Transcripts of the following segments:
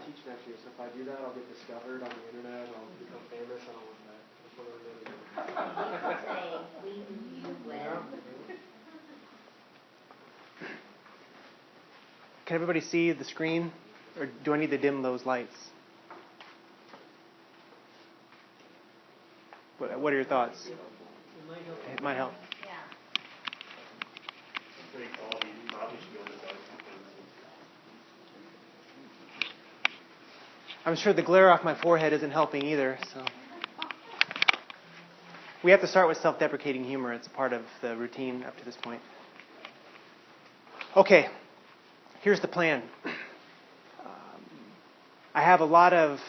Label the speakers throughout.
Speaker 1: teach next year, so if I do that, I'll get discovered on the internet, I'll become famous, and I'll win that. That's what I'm going to do.
Speaker 2: Say, we knew you well.
Speaker 3: Can everybody see the screen, or do I need to dim those lights? What are your thoughts? It might help.
Speaker 2: Yeah.
Speaker 3: I'm sure the glare off my forehead isn't helping either. So we have to start with self-deprecating humor. It's a part of the routine up to this point. Okay, here's the plan. I have a lot of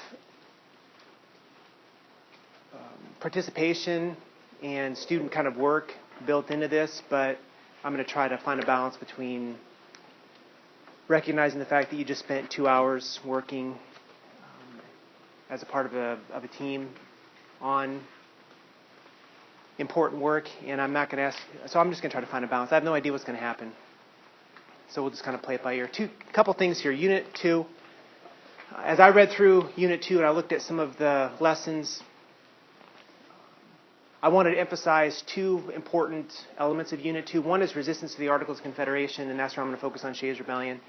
Speaker 3: participation and student kind of work built into this, but I'm going to try to find a balance between recognizing the fact that you just spent 2 hours working as a part of a team on important work, and I'm not going to ask, so I'm just going to try to find a balance. I have no idea what's going to happen, so we'll just kind of play it by ear. Couple things here. Unit 2, as I read through Unit 2 and I looked at some of the lessons, I wanted to emphasize 2 important elements of Unit 2. One is resistance to the Articles of Confederation, and that's where I'm going to focus on Shays' Rebellion.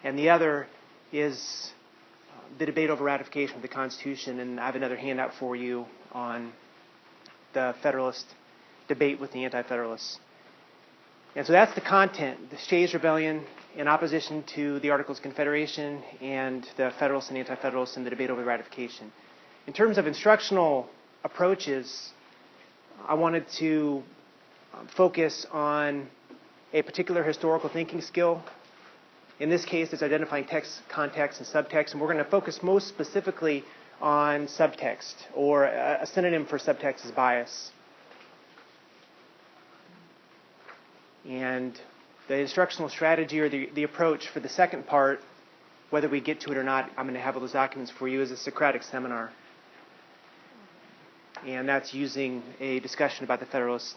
Speaker 3: And the other is the debate over ratification of the Constitution, and I have another handout for you on the Federalist debate with the Anti-Federalists. And so that's the content, the Shays' Rebellion in opposition to the Articles of Confederation and the Federalists and Anti-Federalists in the debate over ratification. In terms of instructional approaches, I wanted to focus on a particular historical thinking skill. In this case, it's identifying text, context, and subtext, and we're going to focus most specifically on subtext, or a synonym for subtext is bias. And the instructional strategy or the approach for the second part, whether we get to it or not, I'm going to have all those documents for you, is a Socratic seminar. And that's using a discussion about the Federalist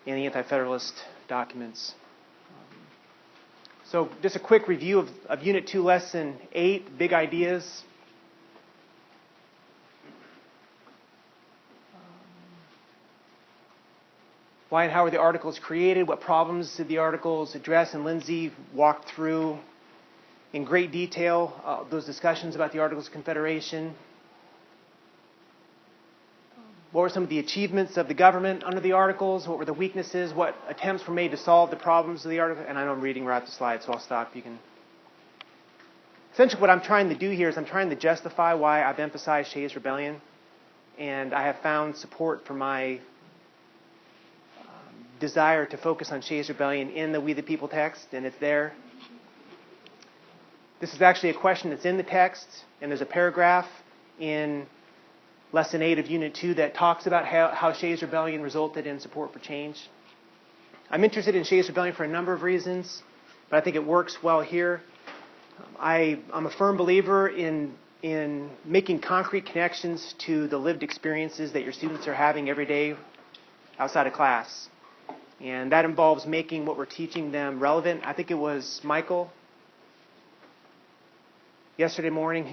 Speaker 3: and the Anti-Federalist documents. So just a quick review of Unit 2, Lesson 8, big ideas. Why and how were the articles created? What problems did the articles address? And Lindsay walked through in great detail those discussions about the Articles of Confederation. What were some of the achievements of the government under the Articles? What were the weaknesses? What attempts were made to solve the problems of the Articles? And I know I'm reading right off the slide, so I'll stop. You can. Essentially, what I'm trying to do here is I'm trying to justify why I've emphasized Shays' Rebellion, and I have found support for my desire to focus on Shays' Rebellion in the We the People text, and it's there. This is actually a question that's in the text, and there's a paragraph in Lesson 8 of Unit 2 that talks about how Shays' Rebellion resulted in support for change. I'm interested in Shays' Rebellion for a number of reasons, but I think it works well here. I'm a firm believer in making concrete connections to the lived experiences that your students are having every day outside of class. And that involves making what we're teaching them relevant. I think it was Michael yesterday morning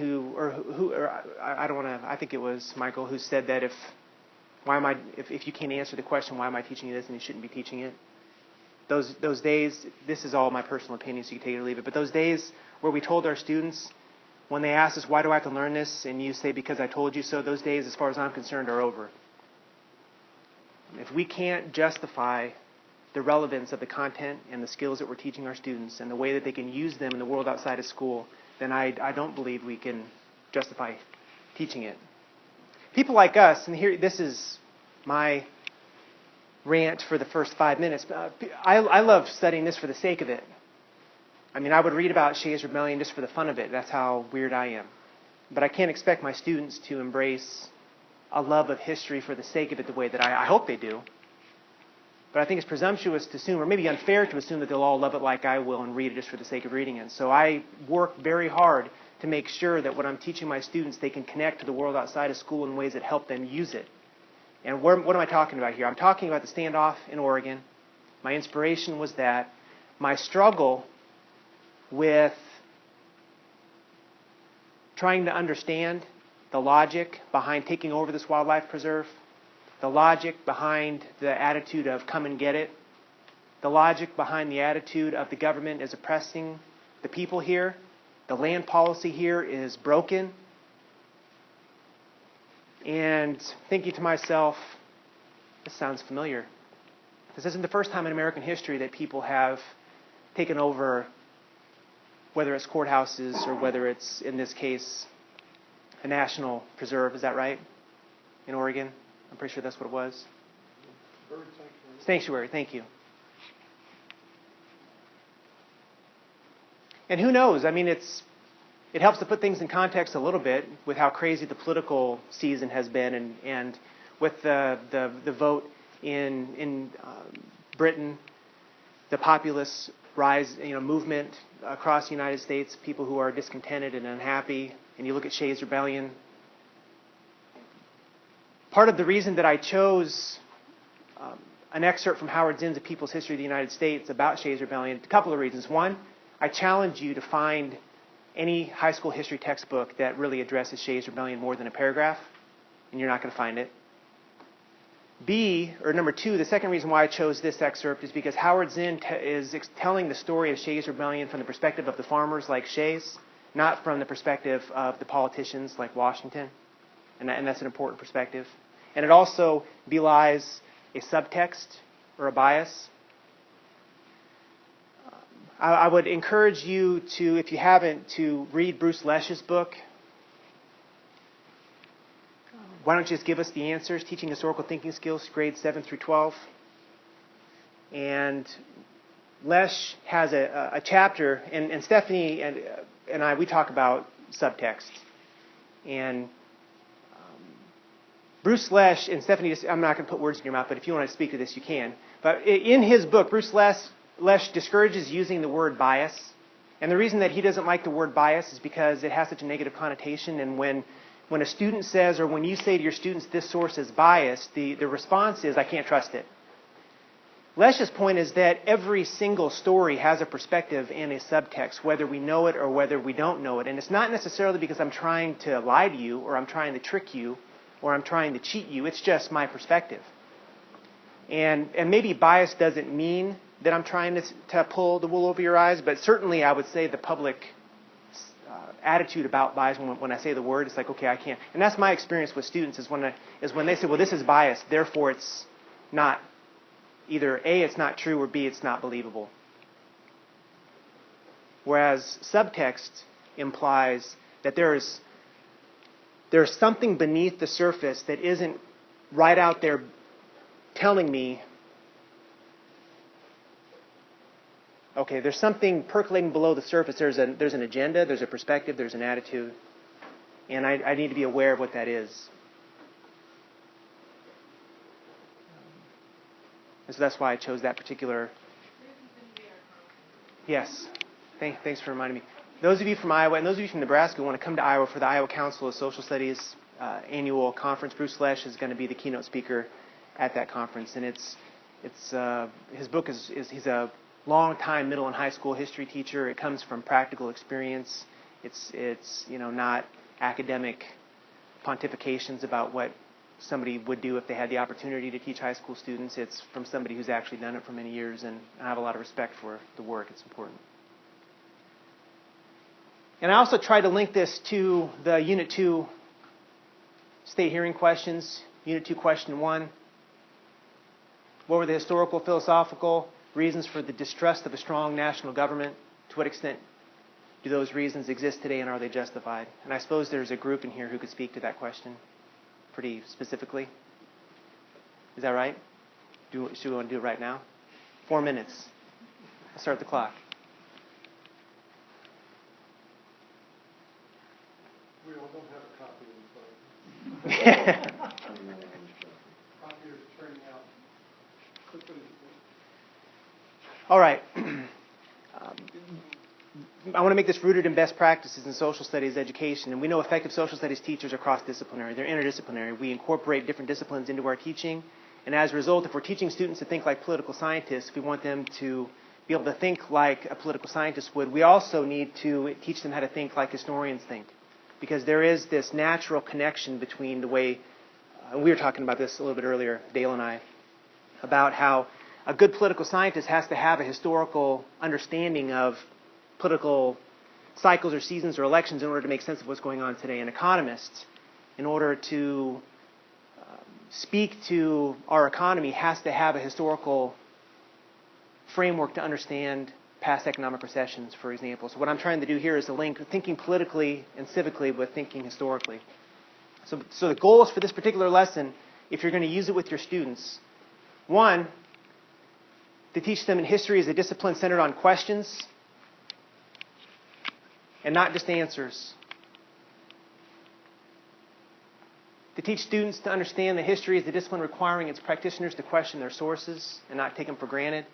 Speaker 3: I think it was Michael who said that if you can't answer the question, why am I teaching you this, and you shouldn't be teaching it. Those days, this is all my personal opinion, so you can take it or leave it, but those days where we told our students, when they asked us, why do I have to learn this, and you say, because I told you so, those days, as far as I'm concerned, are over. If we can't justify the relevance of the content and the skills that we're teaching our students and the way that they can use them in the world outside of school, then I don't believe we can justify teaching it. People like us, and here, this is my rant for the first 5 minutes. I love studying this for the sake of it. I mean, I would read about Shays' Rebellion just for the fun of it. That's how weird I am. But I can't expect my students to embrace a love of history for the sake of it the way that I hope they do. But I think it's presumptuous to assume, or maybe unfair to assume, that they'll all love it like I will and read it just for the sake of reading it. So I work very hard to make sure that when I'm teaching my students, they can connect to the world outside of school in ways that help them use it. And what am I talking about here? I'm talking about the standoff in Oregon. My inspiration was that. My struggle with trying to understand the logic behind taking over this wildlife preserve, the logic behind the attitude of come and get it, the logic behind the attitude of the government is oppressing the people here, the land policy here is broken, and thinking to myself, this sounds familiar. This isn't the first time in American history that people have taken over, whether it's courthouses or whether it's, in this case, a national preserve. Is that right? In Oregon? I'm pretty sure that's what it was.
Speaker 1: Bird sanctuary.
Speaker 3: Sanctuary, thank you. And who knows? I mean, it helps to put things in context a little bit with how crazy the political season has been, and with the vote in Britain, the populist rise, movement across the United States, people who are discontented and unhappy, and you look at Shays' Rebellion. Part of the reason that I chose an excerpt from Howard Zinn's A People's History of the United States about Shays' Rebellion, a couple of reasons. One, I challenge you to find any high school history textbook that really addresses Shays' Rebellion more than a paragraph, and you're not going to find it. Number two, the second reason why I chose this excerpt is because Howard Zinn is telling the story of Shays' Rebellion from the perspective of the farmers like Shays, not from the perspective of the politicians like Washington. And that's an important perspective. And it also belies a subtext or a bias. I would encourage you to, if you haven't, to read Bruce Lesch's book. Why don't you just give us the answers? Teaching Historical Thinking Skills, grades 7 through 12. And Lesch has a chapter, and Stephanie and I, we talk about subtext. And Bruce Lesch and Stephanie, I'm not going to put words in your mouth, but if you want to speak to this, you can. But in his book, Bruce Lesch discourages using the word bias. And the reason that he doesn't like the word bias is because it has such a negative connotation. And when a student says, or when you say to your students, this source is biased, the response is, I can't trust it. Lesch's point is that every single story has a perspective and a subtext, whether we know it or whether we don't know it. And it's not necessarily because I'm trying to lie to you, or I'm trying to trick you, or I'm trying to cheat you. It's just my perspective. And maybe bias doesn't mean that I'm trying to pull the wool over your eyes, but certainly I would say the public attitude about bias, when I say the word, it's like, okay, I can't. And that's my experience with students, is when they say, well, this is bias, therefore it's not, either A, it's not true, or B, it's not believable. Whereas subtext implies that there's something beneath the surface that isn't right out there telling me, okay, there's something percolating below the surface. There's an agenda, there's a perspective, there's an attitude. And I need to be aware of what that is. And so that's why I chose that particular. Yes. Thanks for reminding me. Those of you from Iowa and those of you from Nebraska who want to come to Iowa for the Iowa Council of Social Studies annual conference, Bruce Lesch is going to be the keynote speaker at that conference. And his book he's a long-time middle and high school history teacher. It comes from practical experience. It's not academic pontifications about what somebody would do if they had the opportunity to teach high school students. It's from somebody who's actually done it for many years, and I have a lot of respect for the work. It's important. And I also try to link this to the Unit 2 state hearing questions. Unit 2, Question 1. What were the historical, philosophical reasons for the distrust of a strong national government? To what extent do those reasons exist today, and are they justified? And I suppose there's a group in here who could speak to that question pretty specifically. Is that right? Should we want to do it right now? 4 minutes. I'll start the clock.
Speaker 1: We all don't have a copy of the phone. Copiers turning out.
Speaker 3: All right. I want to make this rooted in best practices in social studies education. And we know effective social studies teachers are cross-disciplinary. They're interdisciplinary. We incorporate different disciplines into our teaching. And as a result, if we're teaching students to think like political scientists, we want them to be able to think like a political scientist would. We also need to teach them how to think like historians think. because there is this natural connection between the way, we were talking about this a little bit earlier, Dale and I, about how a good political scientist has to have a historical understanding of political cycles or seasons or elections in order to make sense of what's going on today. An economist, in order to speak to our economy, has to have a historical framework to understand past economic recessions, for example. So what I'm trying to do here is to link thinking politically and civically with thinking historically. So the goals for this particular lesson, if you're going to use it with your students, one, to teach them in history as a discipline centered on questions and not just answers. To teach students to understand that history is a discipline requiring its practitioners to question their sources and not take them for granted.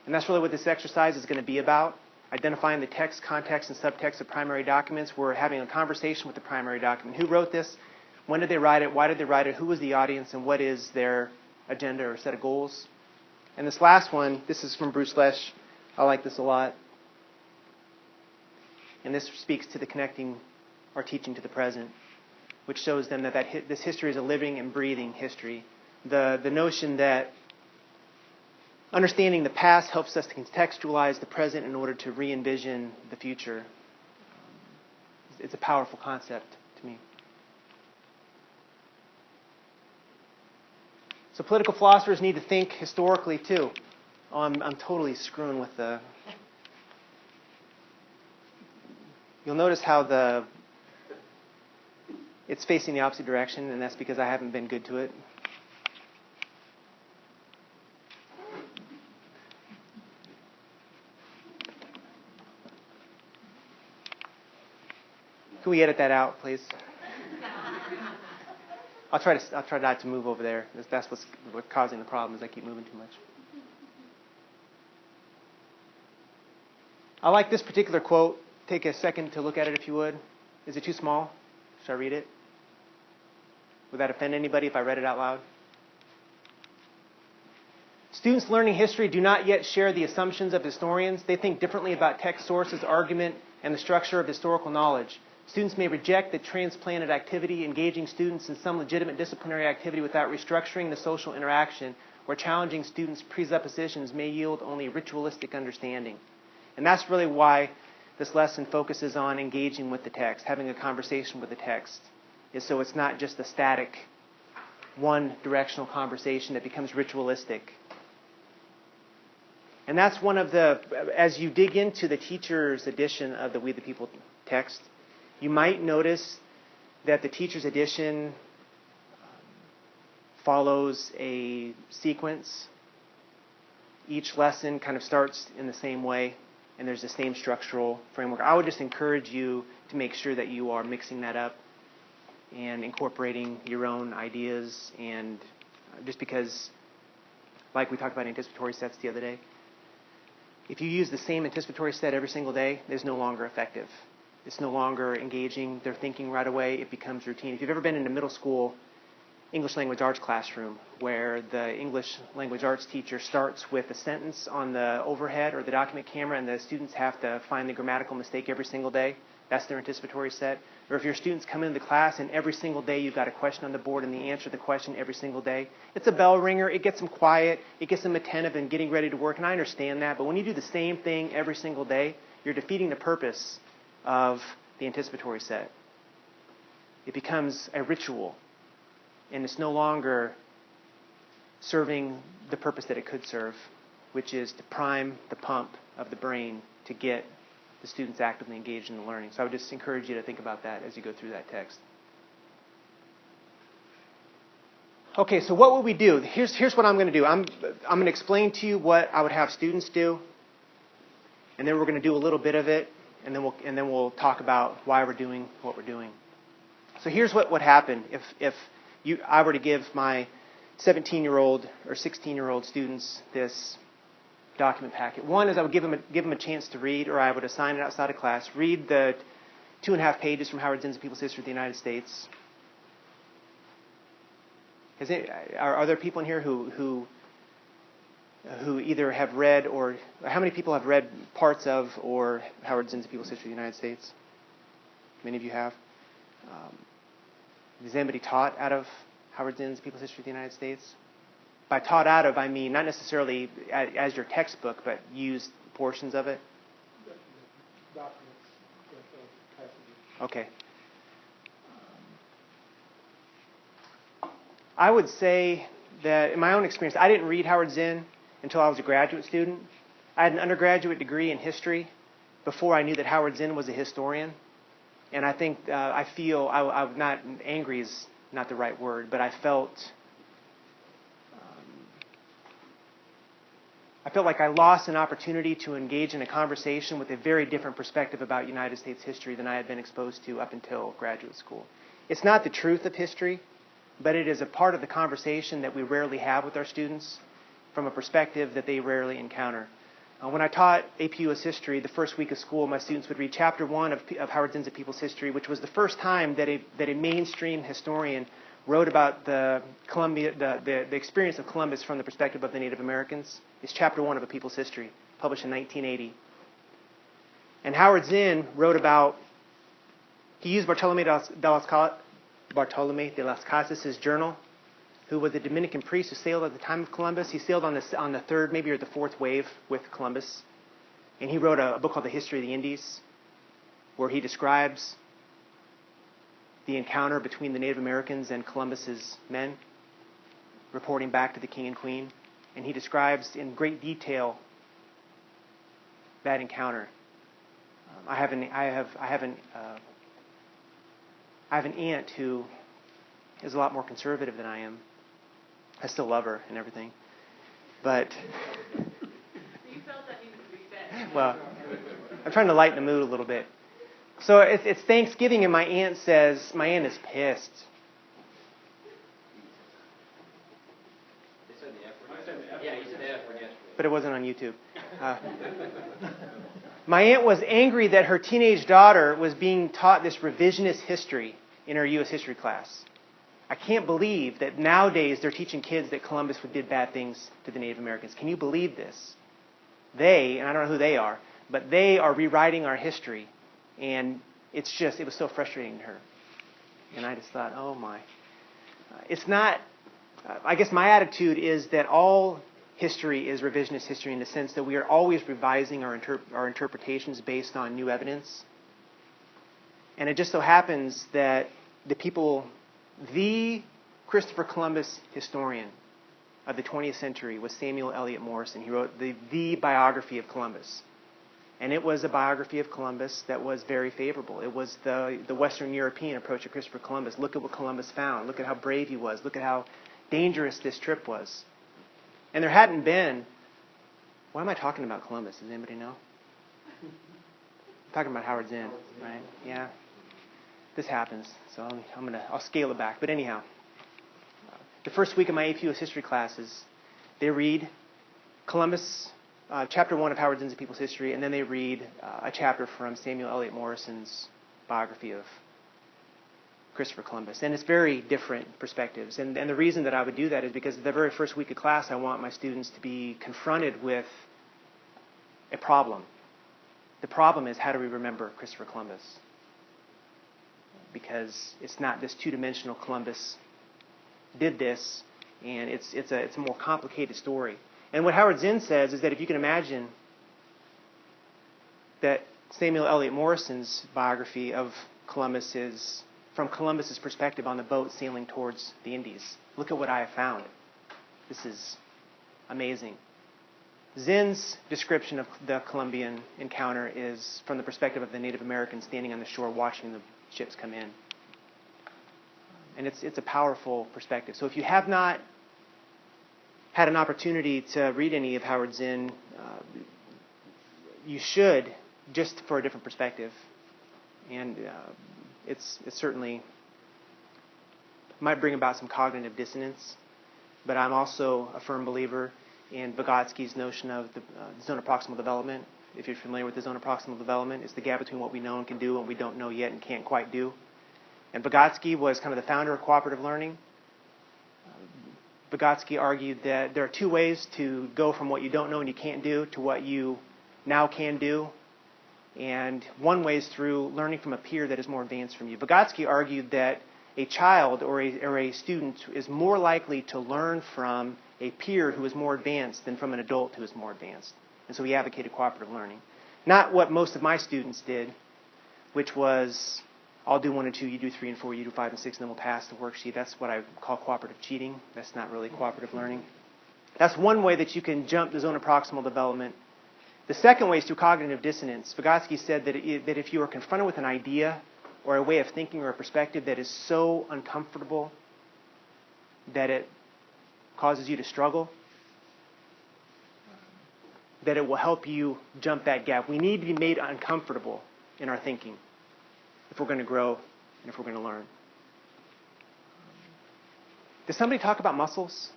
Speaker 3: And that's really what this exercise is going to be about. Identifying the text, context, and subtext of primary documents. We're having a conversation with the primary document. Who wrote this? When did they write it? Why did they write it? Who was the audience? And what is their agenda or set of goals? And this last one, this is from Bruce Lesh. I like this a lot. And this speaks to the connecting our teaching to the present, which shows them that this history is a living and breathing history. The notion that understanding the past helps us to contextualize the present in order to re-envision the future. It's a powerful concept to me. So political philosophers need to think historically too. Oh, I'm totally screwing with the... You'll notice how it's facing the opposite direction, and that's because I haven't been good to it. Can we edit that out, please? I'll try not to move over there. That's what's causing the problem, is I keep moving too much. I like this particular quote. Take a second to look at it if you would. Is it too small? Should I read it? Would that offend anybody if I read it out loud? Students learning history do not yet share the assumptions of historians. They think differently about text sources, argument, and the structure of historical knowledge. Students may reject the transplanted activity, engaging students in some legitimate disciplinary activity without restructuring the social interaction, or challenging students' presuppositions may yield only ritualistic understanding. And that's really why this lesson focuses on engaging with the text, having a conversation with the text, is so it's not just a static, one-directional conversation that becomes ritualistic. And that's one of the, as you dig into the teacher's edition of the We the People text, you might notice that the teacher's edition follows a sequence. Each lesson kind of starts in the same way, and there's the same structural framework. I would just encourage you to make sure that you are mixing that up and incorporating your own ideas. And just because, like we talked about anticipatory sets the other day, if you use the same anticipatory set every single day, it's no longer effective. It's no longer engaging their thinking right away. It becomes routine. If you've ever been in a middle school English language arts classroom where the English language arts teacher starts with a sentence on the overhead or the document camera and the students have to find the grammatical mistake every single day, that's their anticipatory set. Or if your students come into the class and every single day you've got a question on the board and the answer to the question every single day, it's a bell ringer. It gets them quiet. It gets them attentive and getting ready to work. And I understand that. But when you do the same thing every single day, you're defeating the purpose of the anticipatory set. It becomes a ritual, and it's no longer serving the purpose that it could serve, which is to prime the pump of the brain to get the students actively engaged in the learning. So I would just encourage you to think about that as you go through that text. Okay, so what would we do? Here's what I'm going to do. I'm going to explain to you what I would have students do, and then we're going to do a little bit of it, and then we'll talk about why we're doing what we're doing. So here's what would happen if I were to give my 17-year-old or 16-year-old students this document packet. One is I would give them a chance to read, or I would assign it outside of class. Read the 2.5 pages from Howard Zinn's People's History of the United States. Are there people in here who either have read or how many people have read parts of or Howard Zinn's People's History of the United States? Many of you have. Has anybody taught out of Howard Zinn's People's History of the United States? By taught out of, I mean not necessarily as your textbook, but used portions of it?
Speaker 1: Documents, passages.
Speaker 3: Okay. I would say that in my own experience, I didn't read Howard Zinn until I was a graduate student. I had an undergraduate degree in history before I knew that Howard Zinn was a historian. And I think, I feel, I'm not, angry is not the right word, but I felt like I lost an opportunity to engage in a conversation with a very different perspective about United States history than I had been exposed to up until graduate school. It's not the truth of history, but it is a part of the conversation that we rarely have with our students from a perspective that they rarely encounter. When I taught AP US History, the first week of school, my students would read Chapter 1 of Howard Zinn's A People's History, which was the first time that a mainstream historian wrote about the experience of Columbus from the perspective of the Native Americans. It's Chapter 1 of A People's History, published in 1980. And Howard Zinn wrote about, he used Bartolomé de las Casas' journal, who was a Dominican priest who sailed at the time of Columbus. He sailed on the third, maybe or the fourth wave with Columbus. And he wrote a book called The History of the Indies, where he describes the encounter between the Native Americans and Columbus's men, reporting back to the king and queen. And he describes in great detail that encounter. I have an aunt who is a lot more conservative than I am. I still love her and everything, but
Speaker 2: You felt that needed to be said.
Speaker 3: well, I'm trying to lighten the mood a little bit. So it's Thanksgiving, and my aunt is pissed.
Speaker 4: Yeah, you said the F word yesterday.
Speaker 3: But it wasn't on YouTube. My aunt was angry that her teenage daughter was being taught this revisionist history in her U.S. history class. I can't believe that nowadays they're teaching kids that Columbus did bad things to the Native Americans. Can you believe this? They, and I don't know who they are, but they are rewriting our history. And it was so frustrating to her. And I just thought, oh my. It's not, I guess my attitude is that all history is revisionist history in the sense that we are always revising our interpretations based on new evidence. And it just so happens that the Christopher Columbus historian of the 20th century was Samuel Eliot Morison. He wrote the biography of Columbus. And it was a biography of Columbus that was very favorable. It was the Western European approach to Christopher Columbus. Look at what Columbus found. Look at how brave he was. Look at how dangerous this trip was. And there hadn't been... Why am I talking about Columbus? Does anybody know? I'm talking about Howard Zinn, right? Yeah. This happens, so I'll scale it back. But anyhow, the first week of my AP US history classes, they read Columbus, Chapter 1 of Howard Zinn's A People's History, and then they read a chapter from Samuel Eliot Morison's biography of Christopher Columbus. And it's very different perspectives. And the reason that I would do that is because the very first week of class, I want my students to be confronted with a problem. The problem is, how do we remember Christopher Columbus? Because it's not this two-dimensional Columbus did this, and it's a more complicated story. And what Howard Zinn says is that if you can imagine that Samuel Eliot Morison's biography of Columbus is from Columbus's perspective on the boat sailing towards the Indies. Look at what I have found. This is amazing. Zinn's description of the Columbian encounter is from the perspective of the Native Americans standing on the shore watching the ships come in. And it's a powerful perspective. So if you have not had an opportunity to read any of Howard Zinn, you should, just for a different perspective. And it's certainly might bring about some cognitive dissonance, but I'm also a firm believer in Vygotsky's notion of the zone of proximal development. If you're familiar with the zone of proximal development, it's the gap between what we know and can do and what we don't know yet and can't quite do. And Vygotsky was kind of the founder of cooperative learning. Vygotsky argued that there are two ways to go from what you don't know and you can't do to what you now can do. And one way is through learning from a peer that is more advanced from you. Vygotsky argued that a child or a student is more likely to learn from a peer who is more advanced than from an adult who is more advanced. And so he advocated cooperative learning. Not what most of my students did, which was, I'll do 1 and 2, you do 3 and 4, you do 5 and 6, and then we'll pass the worksheet. That's what I call cooperative cheating. That's not really cooperative learning. That's one way that you can jump the zone of proximal development. The second way is through cognitive dissonance. Vygotsky said that if you are confronted with an idea or a way of thinking or a perspective that is so uncomfortable that it causes you to struggle, that it will help you jump that gap. We need to be made uncomfortable in our thinking if we're going to grow and if we're going to learn. Does somebody talk about muscles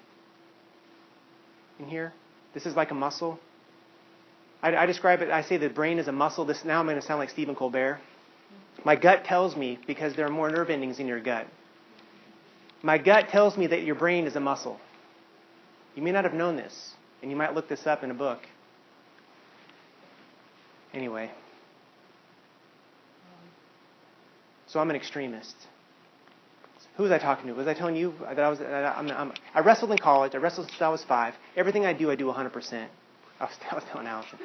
Speaker 3: in here? This is like a muscle. I describe it, I say the brain is a muscle. Now I'm going to sound like Stephen Colbert. My gut tells me, because there are more nerve endings in your gut, my gut tells me that your brain is a muscle. You may not have known this, and you might look this up in a book. Anyway. So I'm an extremist. Who was I talking to? Was I telling you that I wrestled in college. I wrestled since I was 5. Everything I do 100%. I was telling Allison.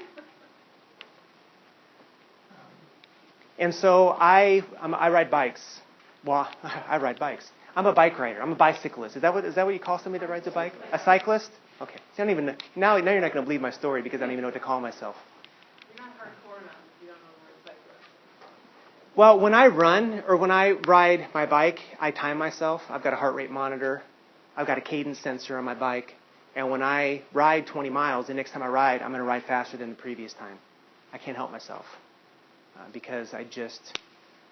Speaker 3: And so I ride bikes. Well, I ride bikes. I'm a bike rider. I'm a bicyclist. Is that what you call somebody that rides a bike? A cyclist? Okay. See, I don't even know. Now you're not going to believe my story because I don't even know what to call myself.
Speaker 2: You're not hardcore enough if you don't know the word cyclist.
Speaker 3: Well, when I run or when I ride my bike, I time myself. I've got a heart rate monitor. I've got a cadence sensor on my bike. And when I ride 20 miles, the next time I ride, I'm going to ride faster than the previous time. I can't help myself because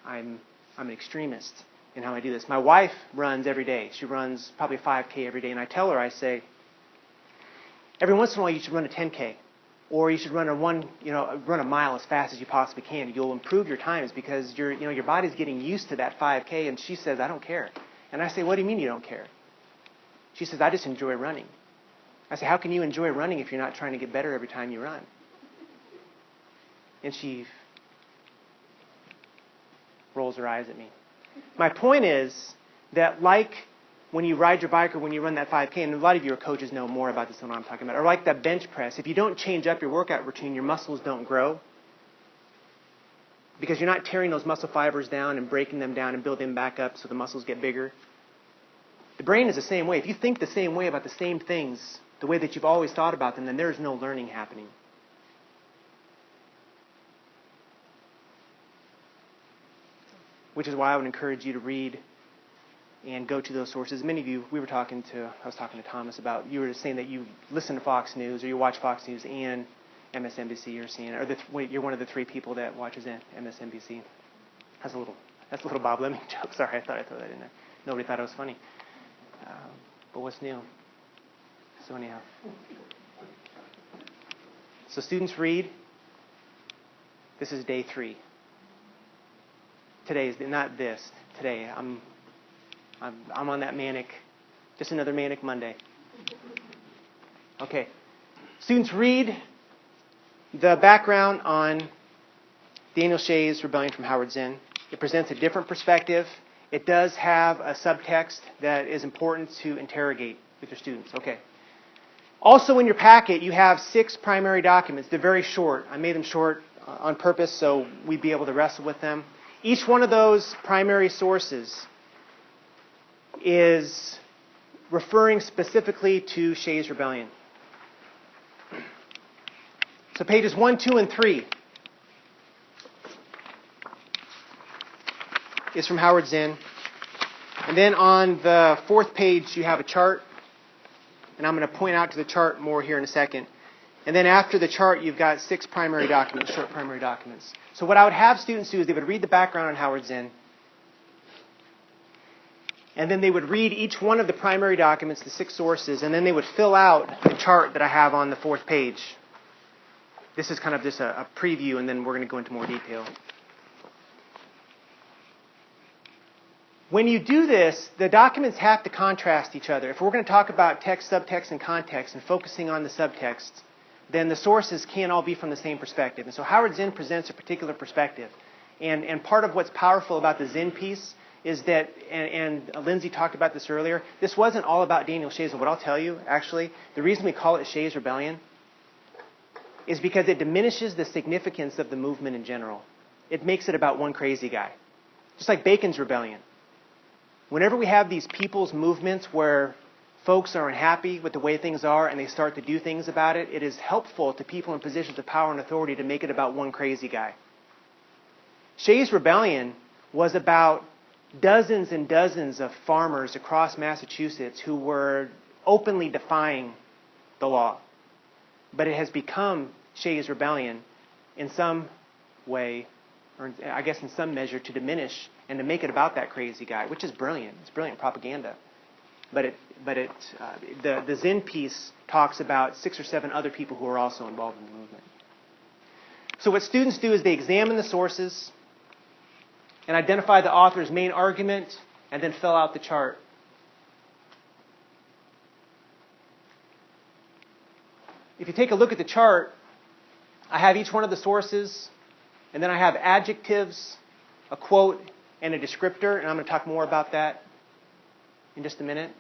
Speaker 3: I'm an extremist in how I do this. My wife runs every day. She runs probably 5K every day. And I tell her, I say, every once in a while you should run a 10K. Or you should run a mile as fast as you possibly can. You'll improve your times because your body's getting used to that 5K. And she says, I don't care. And I say, what do you mean you don't care? She says, I just enjoy running. I say, how can you enjoy running if you're not trying to get better every time you run? And she rolls her eyes at me. My point is that like when you ride your bike or when you run that 5K, and a lot of your coaches know more about this than what I'm talking about, or like that bench press, if you don't change up your workout routine, your muscles don't grow because you're not tearing those muscle fibers down and breaking them down and building them back up so the muscles get bigger. The brain is the same way. If you think the same way about the same things, the way that you've always thought about them, then there's no learning happening. Which is why I would encourage you to read and go to those sources. Many of you, I was talking to Thomas about, you were saying that you listen to Fox News or you watch Fox News and MSNBC or CNN, or you're one of the 3 people that watches MSNBC. That's a little Bob Lemming joke. Sorry, I thought I'd throw that in there. Nobody thought it was funny. But what's new? So anyhow. So students read. This is day 3. Today is not this. Today I'm on that manic, just another manic Monday. Okay. Students read the background on Daniel Shea's Rebellion from Howard Zinn. It presents a different perspective. It does have a subtext that is important to interrogate with your students. Okay. Also in your packet, you have 6 primary documents. They're very short. I made them short on purpose so we'd be able to wrestle with them. Each one of those primary sources is referring specifically to Shea's Rebellion. So pages 1, 2, and 3 is from Howard Zinn. And then on the 4th page, you have a chart. And I'm going to point out to the chart more here in a second. And then after the chart, you've got 6 primary documents, short primary documents. So what I would have students do is they would read the background on Howard Zinn. And then they would read each one of the primary documents, the 6 sources, and then they would fill out the chart that I have on the 4th page. This is kind of just a preview, and then we're going to go into more detail. When you do this, the documents have to contrast each other. If we're going to talk about text, subtext, and context, and focusing on the subtext, then the sources can't all be from the same perspective. And so Howard Zinn presents a particular perspective. And part of what's powerful about the Zinn piece is that, and Lindsay talked about this earlier, this wasn't all about Daniel Shays. What I'll tell you, actually, the reason we call it Shays Rebellion is because it diminishes the significance of the movement in general. It makes it about one crazy guy. Just like Bacon's Rebellion. Whenever we have these people's movements where folks are unhappy with the way things are and they start to do things about it, it is helpful to people in positions of power and authority to make it about one crazy guy. Shays Rebellion was about dozens and dozens of farmers across Massachusetts who were openly defying the law. But it has become Shays Rebellion in some way, or I guess in some measure, to diminish and to make it about that crazy guy, which is brilliant. It's brilliant propaganda. But the Zinn piece talks about 6 or 7 other people who are also involved in the movement. So what students do is they examine the sources and identify the author's main argument and then fill out the chart. If you take a look at the chart, I have each one of the sources, and then I have adjectives, a quote, and a descriptor, and I'm going to talk more about that in just a minute.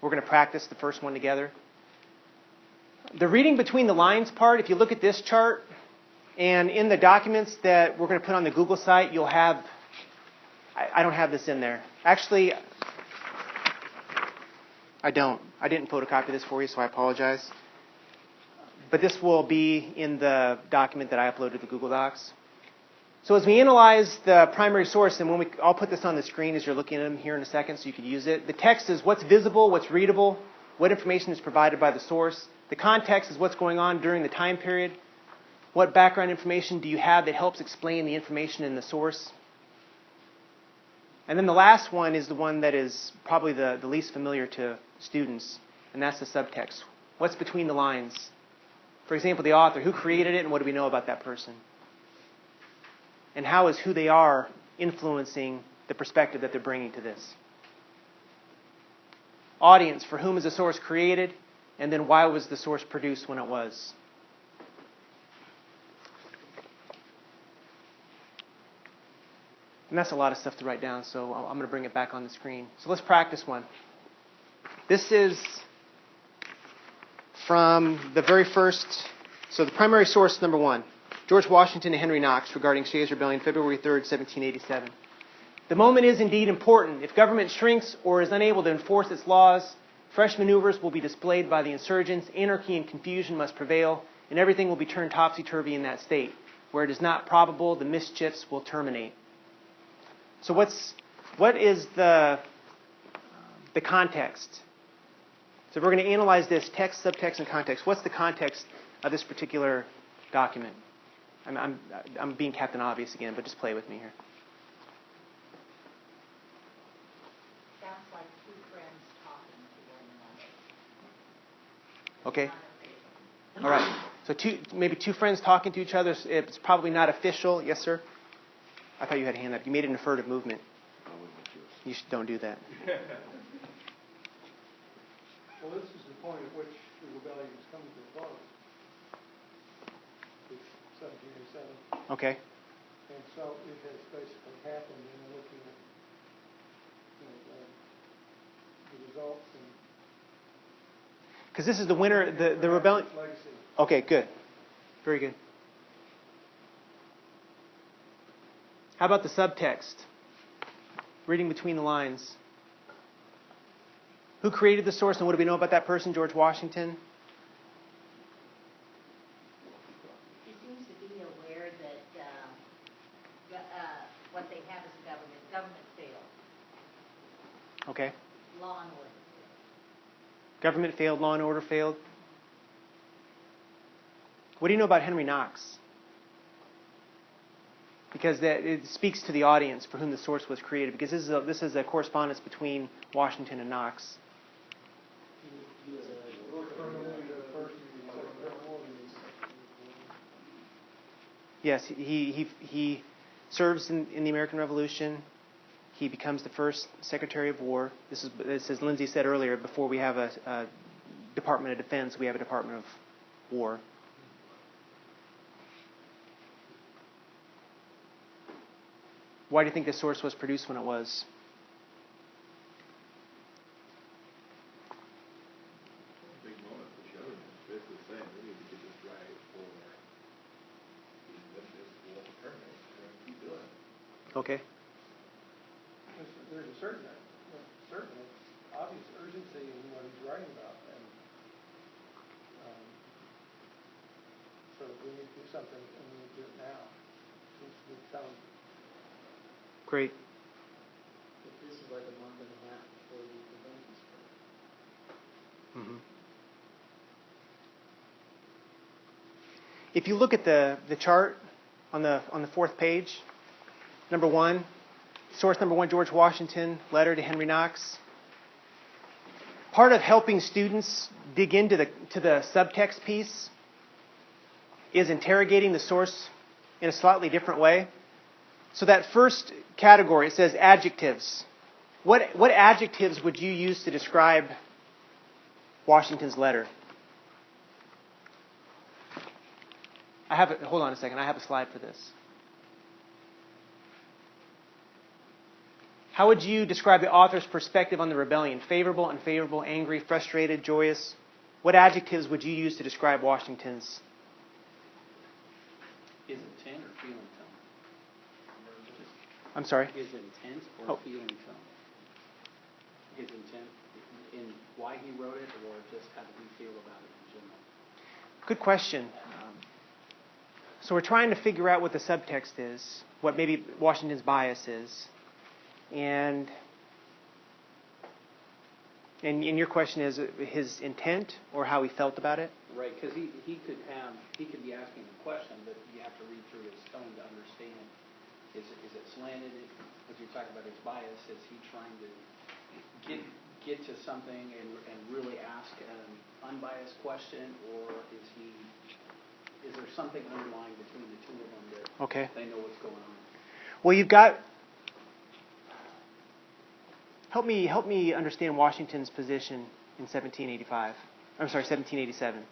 Speaker 3: We're going to practice the first one together. The reading between the lines part, if you look at this chart, and in the documents that we're going to put on the Google site, you'll have, I don't have this in there. Actually, I don't. I didn't photocopy this for you, so I apologize. But this will be in the document that I uploaded to Google Docs. So as we analyze the primary source, and I'll put this on the screen as you're looking at them here in a second so you can use it. The text is what's visible, what's readable, what information is provided by the source. The context is what's going on during the time period. What background information do you have that helps explain the information in the source? And then the last one is the one that is probably the least familiar to students, and that's the subtext. What's between the lines? For example, the author, who created it and what do we know about that person? And how is who they are influencing the perspective that they're bringing to this? Audience, for whom is the source created? And then why was the source produced when it was? And that's a lot of stuff to write down, so I'm going to bring it back on the screen. So let's practice one. This is from the very first, so the primary source, number 1, George Washington and Henry Knox regarding Shays Rebellion, February 3rd, 1787. The moment is indeed important. If government shrinks or is unable to enforce its laws, fresh maneuvers will be displayed by the insurgents, anarchy and confusion must prevail, and everything will be turned topsy-turvy in that state. Where it is not probable, the mischiefs will terminate. So what is the context? So we're going to analyze this text, subtext, and context. What's the context of this particular document? I'm being Captain Obvious again, but just play with me here.
Speaker 5: Sounds like 2 friends talking to one another.
Speaker 3: Okay. All right. So maybe two friends talking to each other. It's probably not official. Yes, sir? I thought you had a hand up. You made an affirmative movement. You don't do that.
Speaker 1: Well, this is the point at which the rebellion is coming to a close. It's 1787.
Speaker 3: Okay.
Speaker 1: And so it has basically happened, and we're looking at the results and
Speaker 3: because this is the winter, the rebellion.
Speaker 1: legacy.
Speaker 3: Okay, good. Very good. How about the subtext? Reading between the lines. Who created the source and what do we know about that person, George Washington?
Speaker 5: He seems to be aware that what they have is government failed.
Speaker 3: Okay.
Speaker 5: Law and order.
Speaker 3: Government failed, law and order failed. What do you know about Henry Knox? Because it speaks to the audience for whom the source was created. Because this is a correspondence between Washington and Knox. Yes, he serves in the American Revolution. He becomes the first Secretary of War. This is, as Lindsay said earlier, before we have a Department of Defense, we have a Department of war. Why do you think the source was produced when it was?
Speaker 6: Big moment for the government. Basically saying we need to get this right or let this war terminate and keep doing it.
Speaker 3: Okay.
Speaker 1: There's a certain obvious urgency in what he's writing about, and so we need to do something, and we need to do it now. Seems to be telling.
Speaker 3: Great.
Speaker 7: But this is like a month and a half before the convention starts.
Speaker 3: Mm-hmm. If you look at the chart on the fourth page, number 1, source number 1, George Washington, letter to Henry Knox. Part of helping students dig into the subtext piece is interrogating the source in a slightly different way. So that first category, it says adjectives. What adjectives would you use to describe Washington's letter? Hold on a second, I have a slide for this. How would you describe the author's perspective on the rebellion? Favorable, unfavorable, angry, frustrated, joyous? What adjectives would you use to describe Washington's?
Speaker 4: Is intent or feeling tone?
Speaker 3: I'm sorry?
Speaker 4: Is intent or feeling tone? His intent in why he wrote it, or just how did he feel about it in general?
Speaker 3: Good question. So we're trying to figure out what the subtext is, what maybe Washington's bias is. And your question is his intent or how he felt about it?
Speaker 4: Right, because he could be asking the question, but you have to read through his tone to understand. Is it slanted? As you're talking about his bias, is he trying to get to something and really ask an unbiased question, or is there something underlying between the two of them that they know what's going on?
Speaker 3: Well, you've got. Help me understand Washington's position in 1787.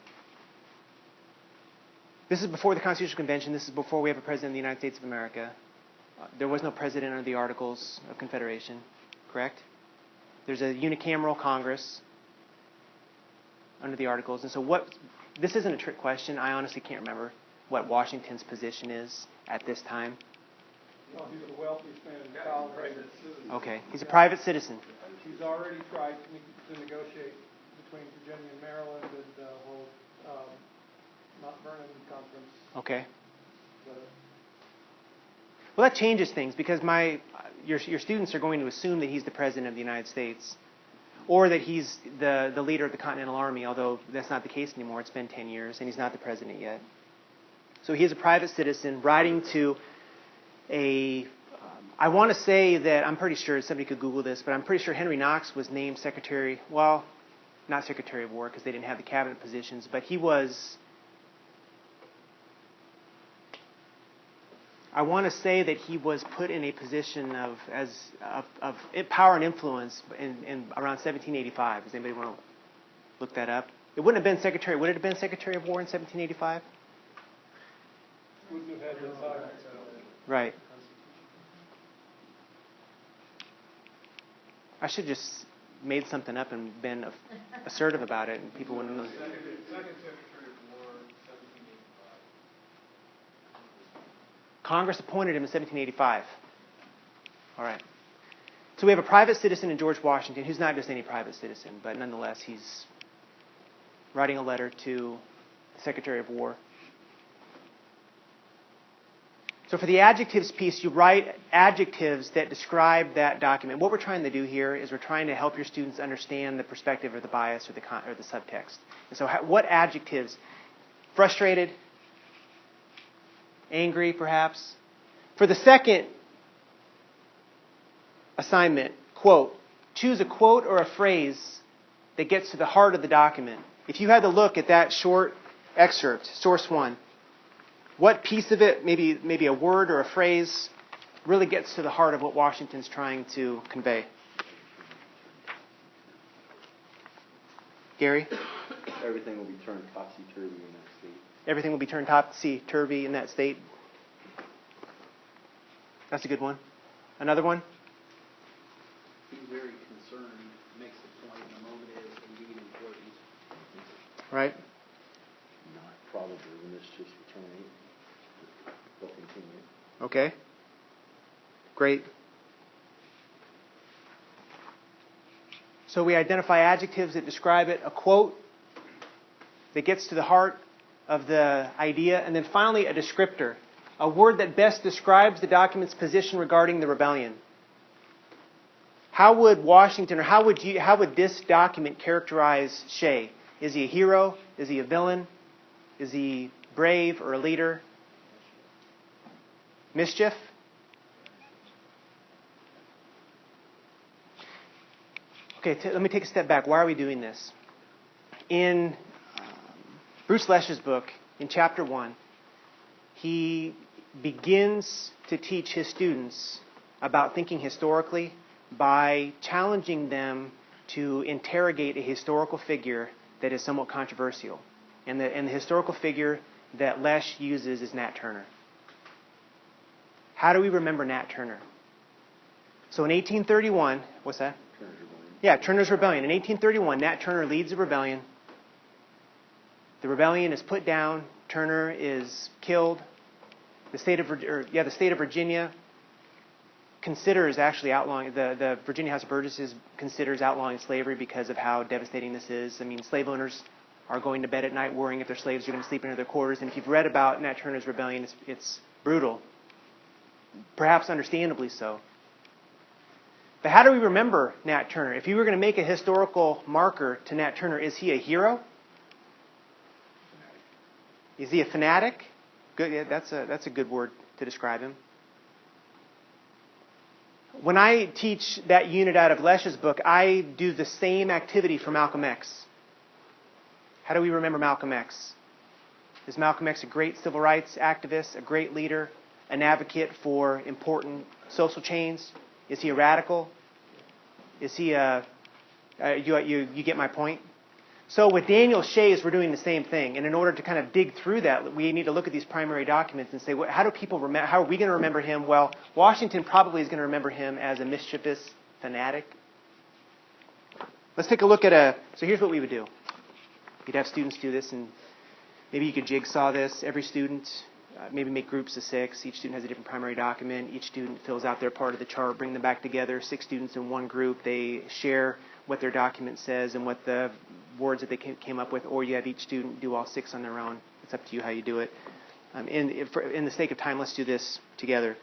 Speaker 3: This is before the Constitutional Convention. This is before we have a president of the United States of America. There was no president under the Articles of Confederation, correct? There's a unicameral Congress under the Articles. And so this isn't a trick question. I honestly can't remember what Washington's position is at this time.
Speaker 1: Well, he's a wealthy man in college.
Speaker 3: Okay, he's a private citizen.
Speaker 1: He's already tried to negotiate between Virginia and Maryland and the whole Mount Vernon conference.
Speaker 3: Okay. Well, that changes things because your students are going to assume that he's the president of the United States, or that he's the leader of the Continental Army. Although that's not the case anymore. It's been 10 years, and he's not the president yet. So he is a private citizen writing to I want to say that I'm pretty sure, somebody could Google this, but I'm pretty sure Henry Knox was named not Secretary of War because they didn't have the cabinet positions, but he was, I want to say that he was put in a position of power and influence in around 1785. Does anybody want to look that up? It wouldn't have been Secretary, would it have been Secretary of War in 1785?
Speaker 1: Wouldn't have had the title.
Speaker 3: Right. I should just made something up and been assertive about it, and people wouldn't know.
Speaker 6: Second Secretary of War, 1785.
Speaker 3: Congress appointed him in 1785. All right. So we have a private citizen in George Washington, who's not just any private citizen, but nonetheless he's writing a letter to the Secretary of War. So for the adjectives piece, you write adjectives that describe that document. What we're trying to do here is we're trying to help your students understand the perspective or the bias or the subtext. And so what adjectives? Frustrated? Angry, perhaps? For the second assignment, quote. Choose a quote or a phrase that gets to the heart of the document. If you had to look at that short excerpt, source 1, what piece of it, maybe a word or a phrase, really gets to the heart of what Washington's trying to convey? Gary?
Speaker 6: Everything will be turned topsy-turvy in that state.
Speaker 3: Everything will be turned topsy-turvy in that state. That's a good one. Another one?
Speaker 4: He's very concerned, makes the point, the moment is indeed important.
Speaker 3: Right?
Speaker 6: Not probably when this just terminate. They'll continue.
Speaker 3: Okay. Great. So we identify adjectives that describe it, a quote that gets to the heart of the idea, and then finally a descriptor, a word that best describes the document's position regarding the rebellion. How would Washington, or how would this document characterize Shea? Is he a hero? Is he a villain? Is he brave or a leader? Mischief? Okay, let me take a step back. Why are we doing this? In Bruce Lesch's book, in chapter 1, he begins to teach his students about thinking historically by challenging them to interrogate a historical figure that is somewhat controversial. And the historical figure that Lesch uses is Nat Turner. How do we remember Nat Turner? So in 1831, what's that?
Speaker 6: Turner's Rebellion.
Speaker 3: Yeah, Turner's Rebellion. In 1831, Nat Turner leads the rebellion. The rebellion is put down. Turner is killed. The state of Virginia considers actually outlawing, the Virginia House of Burgesses considers outlawing slavery because of how devastating this is. I mean, slave owners are going to bed at night worrying if their slaves are going to sleep in their quarters. And if you've read about Nat Turner's rebellion, it's brutal. Perhaps understandably so. But how do we remember Nat Turner? If you were going to make a historical marker to Nat Turner, is he a hero? Is he a fanatic? Good. Yeah, that's a good word to describe him. When I teach that unit out of Lesch's book, I do the same activity for Malcolm X. How do we remember Malcolm X? Is Malcolm X a great civil rights activist, a great leader, an advocate for important social change? Is he a radical? Is he a... you get my point? So with Daniel Shays, we're doing the same thing. And in order to kind of dig through that, we need to look at these primary documents and say, how do people remember? How are we going to remember him? Well, Washington probably is going to remember him as a mischievous fanatic. Let's take a look at so here's what we would do. You'd have students do this, and maybe you could jigsaw this. Every student, maybe make groups of 6. Each student has a different primary document. Each student fills out their part of the chart, bring them back together. 6 students in one group. They share what their document says and what the words that they came up with, or you have each student do all 6 on their own. It's up to you how you do it. In the sake of time, let's do this together.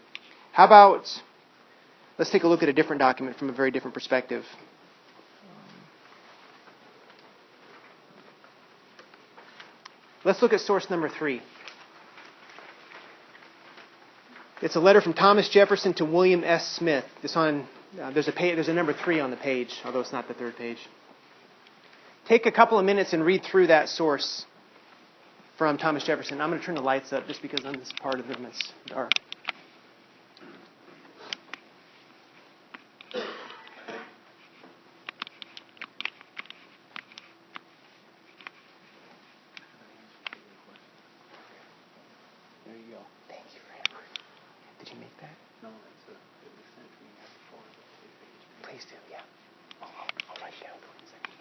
Speaker 3: How about, let's take a look at a different document from a very different perspective. Let's look at source number 3. It's a letter from Thomas Jefferson to William S. Smith. There's a number 3 on the page, although it's not the 3rd page. Take a couple of minutes and read through that source from Thomas Jefferson. I'm going to turn the lights up just because on this part of them it's dark. There you go. Thank you very much. Did you make that?
Speaker 4: No, that's a good extension. You have to forward it to the page.
Speaker 3: Please do, yeah. I'll write it down for 1 second.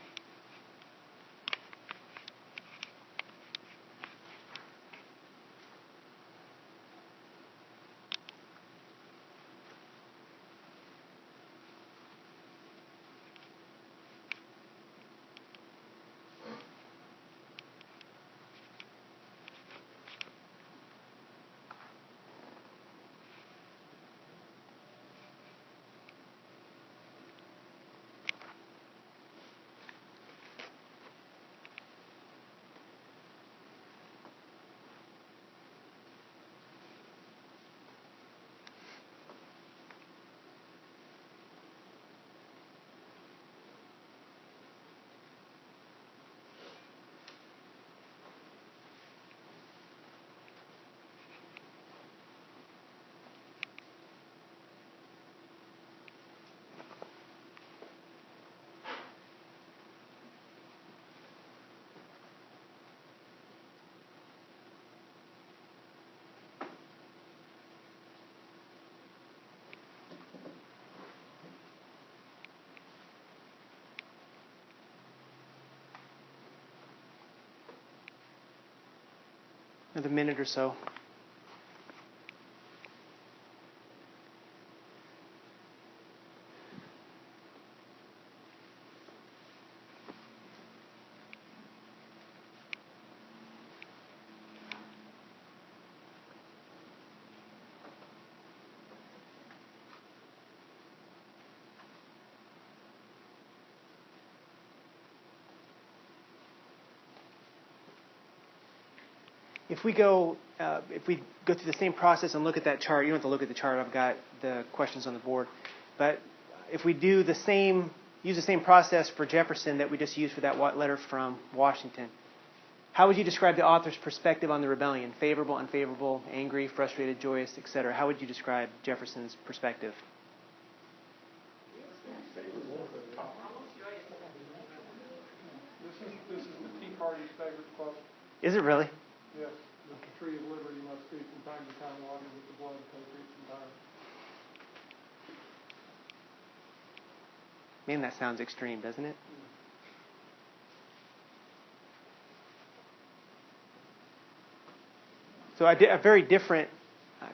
Speaker 3: Another minute or so. If we go through the same process and look at that chart, you don't have to look at the chart. I've got the questions on the board. But if we do use the same process for Jefferson that we just used for that letter from Washington, how would you describe the author's perspective on the rebellion? Favorable, unfavorable, angry, frustrated, joyous, etc. How would you describe Jefferson's perspective?
Speaker 1: This is the Tea Party's favorite club.
Speaker 3: Is it really?
Speaker 1: Yes, the tree of liberty must be from time to time watered with the blood of patriots and tyrants.
Speaker 3: Man, that sounds extreme, doesn't it? So a very different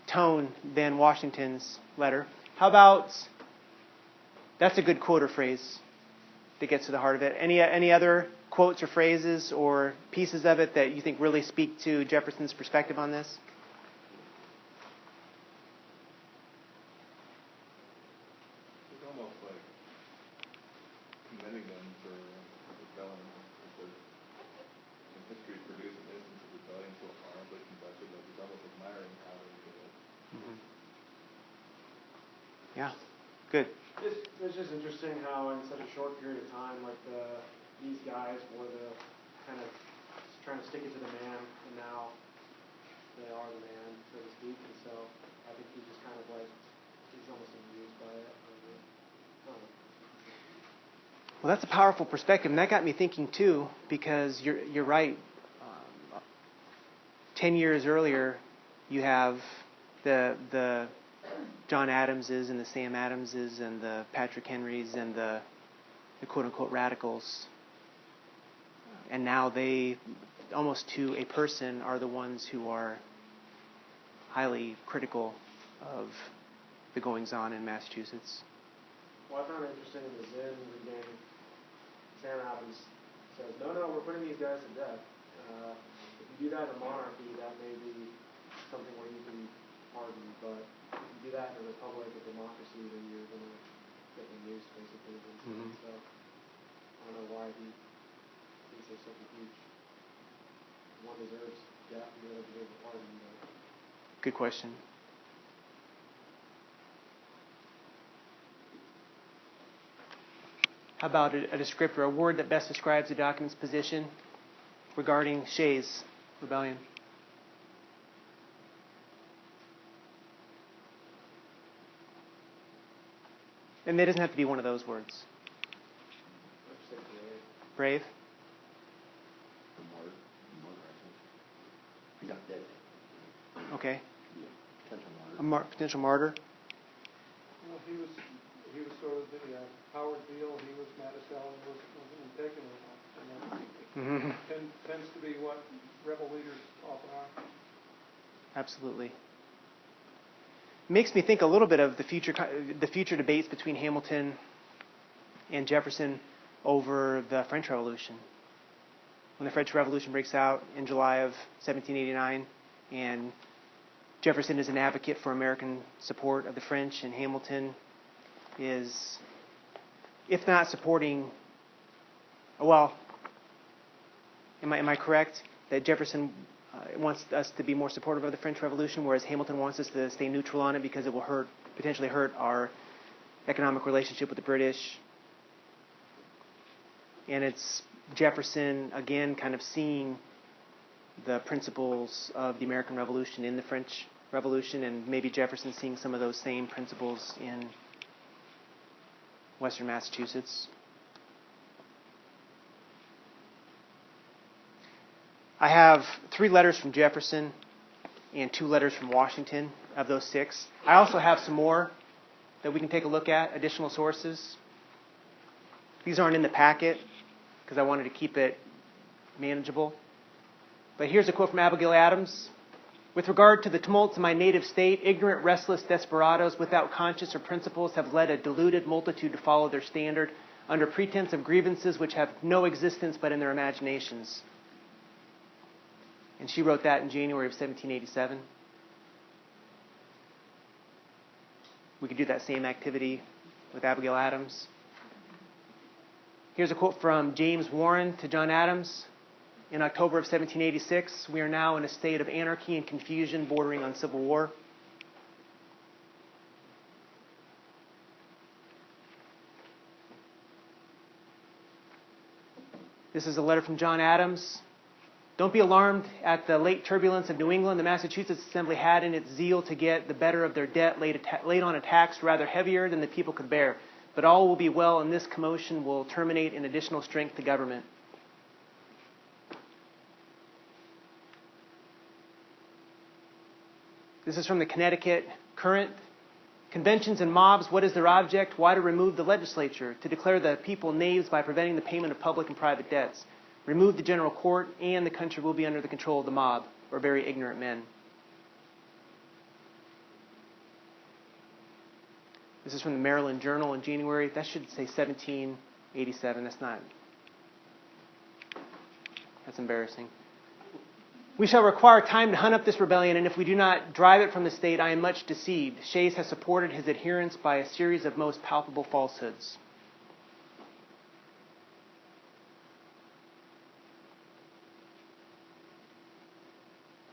Speaker 3: tone than Washington's letter. How about, that's a good quote or phrase that gets to the heart of it. Any other quotes or phrases or pieces of it that you think really speak to Jefferson's perspective on this?
Speaker 6: It's almost like commending them for rebelling, because in history produced an instance of rebellion so horribly conducted that he's almost admiring how they did it.
Speaker 3: Mm-hmm. Yeah, good.
Speaker 8: It's just interesting how in such a short period of time, like these guys were the kind of trying to stick it to the man, and now they are the man, so to speak. And so I think he's just kind of like, he's almost amused by it.
Speaker 3: Well, that's a powerful perspective, and that got me thinking too, because you're right. 10 years earlier, you have the John Adamses and the Sam Adamses and the Patrick Henrys and the quote-unquote radicals. And now they, almost to a person, are the ones who are highly critical of the goings-on in Massachusetts.
Speaker 8: Well, I found it interesting in the Zinn reading, Sam Adams says, no, we're putting these guys to death. If you do that in a monarchy, that may be something where you can pardon, but if you do that in a republic, a democracy, then you're going to get the news, basically.
Speaker 3: Mm-hmm.
Speaker 8: So I don't know why he thinks they're so huge. One deserves death, the other deserves a pardon. But
Speaker 3: Good question. How about a descriptor, a word that best describes the document's position regarding Shays' rebellion? And it doesn't have to be one of those words.
Speaker 8: I'd say
Speaker 3: Brave?
Speaker 6: I got dead.
Speaker 3: Okay.
Speaker 6: Potential martyr.
Speaker 3: Potential martyr?
Speaker 1: Well, he was sort of the Howard Beale. He was Mattisell and wasn't taken
Speaker 3: Mm-hmm.
Speaker 1: Tends to be what rebel leaders often are.
Speaker 3: Absolutely. Makes me think a little bit of the future debates between Hamilton and Jefferson over the French Revolution. When the French Revolution breaks out in July of 1789, and Jefferson is an advocate for American support of the French, and Hamilton is, if not supporting, well, am I correct that Jefferson wants us to be more supportive of the French Revolution, whereas Hamilton wants us to stay neutral on it because it will potentially hurt our economic relationship with the British? And it's Jefferson, again, kind of seeing the principles of the American Revolution in the French Revolution, and maybe Jefferson seeing some of those same principles in Western Massachusetts. I have 3 letters from Jefferson and 2 letters from Washington of those 6. I also have some more that we can take a look at, additional sources. These aren't in the packet because I wanted to keep it manageable. But here's a quote from Abigail Adams. With regard to the tumults in my native state, ignorant, restless desperadoes without conscience or principles have led a deluded multitude to follow their standard under pretense of grievances which have no existence but in their imaginations. And she wrote that in January of 1787. We could do that same activity with Abigail Adams. Here's a quote from James Warren to John Adams. In October of 1786, we are now in a state of anarchy and confusion bordering on civil war. This is a letter from John Adams. Don't be alarmed at the late turbulence of New England. The Massachusetts Assembly had, in its zeal to get the better of their debt, laid on a tax rather heavier than the people could bear. But all will be well, and this commotion will terminate in additional strength to government. This is from the Connecticut Current. Conventions and mobs, what is their object? Why to remove the legislature? To declare the people knaves by preventing the payment of public and private debts. Remove the general court, and the country will be under the control of the mob, or very ignorant men. This is from the Maryland Journal in January. That should say 1787. That's not. That's embarrassing. We shall require time to hunt up this rebellion, and if we do not drive it from the state, I am much deceived. Shays has supported his adherents by a series of most palpable falsehoods.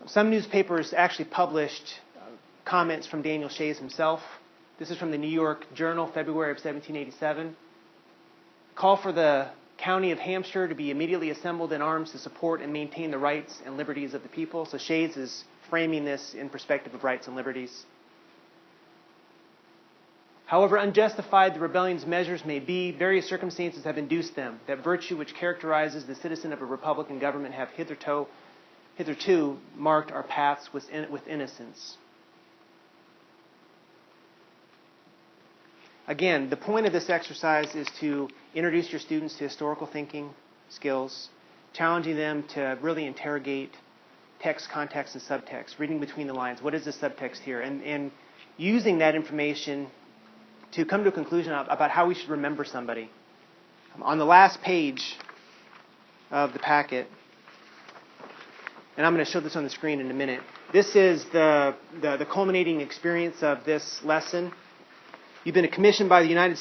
Speaker 3: Some newspapers actually published comments from Daniel Shays himself. This is from the New York Journal, February of 1787. Call for the county of Hampshire to be immediately assembled in arms to support and maintain the rights and liberties of the people. So Shays is framing this in perspective of rights and liberties. However unjustified the rebellion's measures may be, various circumstances have induced them. That virtue which characterizes the citizen of a republican government have hitherto marked our paths with innocence. Again, the point of this exercise is to introduce your students to historical thinking skills, challenging them to really interrogate text, context, and subtext, reading between the lines. What is the subtext here? And using that information to come to a conclusion about how we should remember somebody. On the last page of the packet, and I'm going to show this on the screen in a minute, this is the culminating experience of this lesson. You've been commissioned by the United